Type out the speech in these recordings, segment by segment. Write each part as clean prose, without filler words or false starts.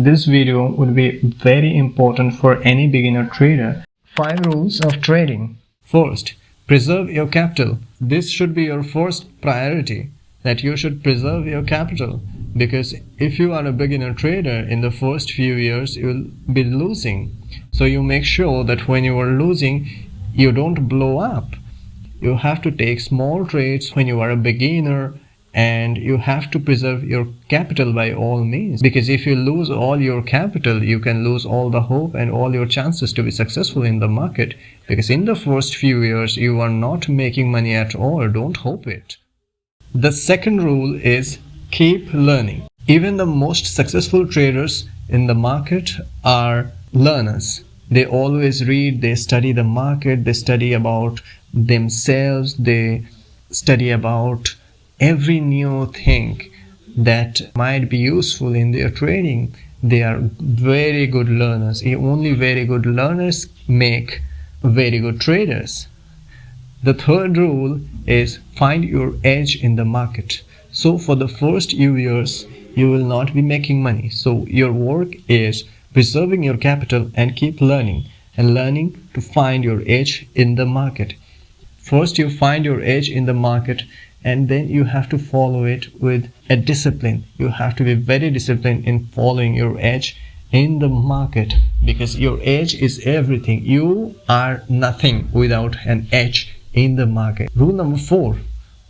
This video would be very important for any beginner trader. 5 rules of trading. First, preserve your capital. This should be your first priority, that you should preserve your capital, because if you are a beginner trader, in the first few years you will be losing. So you make sure that when you are losing, you don't blow up. You have to take small trades when you are a beginner, and you have to preserve your capital by all means, because if you lose all your capital, you can lose all the hope and all your chances to be successful in the market, because in the first few years you are not making money at all. Don't hope it. The second rule is keep learning. Even the most successful traders in the market are learners. They always read, they study the market, they study about themselves, they study about every new thing that might be useful in their trading. They are very good learners. Only very good learners make very good traders. The third rule is find your edge in the market. So for the first few years, you will not be making money. So your work is preserving your capital and keep learning to find your edge in the market. First, you find your edge in the market, and then you have to follow it with a discipline. You have to be very disciplined in following your edge in the market, because your edge is everything. You are nothing without an edge in the market. Rule number 4,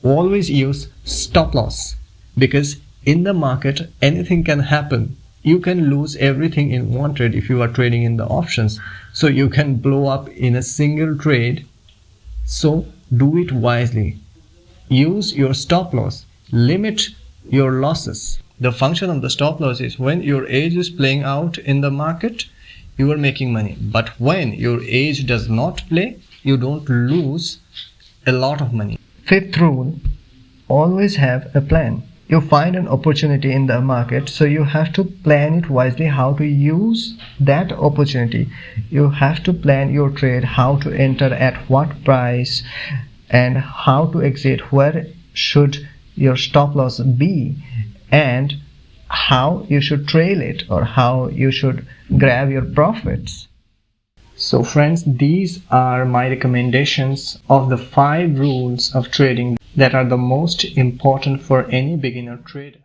always use stop loss, because in the market anything can happen. You can lose everything in one trade if you are trading in the options. So you can blow up in a single trade. So do it wisely. Use your stop loss. Limit your losses. The function of the stop loss is when your edge is playing out in the market, you are making money. But when your edge does not play, you don't lose a lot of money. Fifth rule, always have a plan. You find an opportunity in the market, so you have to plan it wisely how to use that opportunity. You have to plan your trade, how to enter at what price, and how to exit, where should your stop loss be, and how you should trail it, or how you should grab your profits. So friends, these are my recommendations of the 5 rules of trading that are the most important for any beginner trader.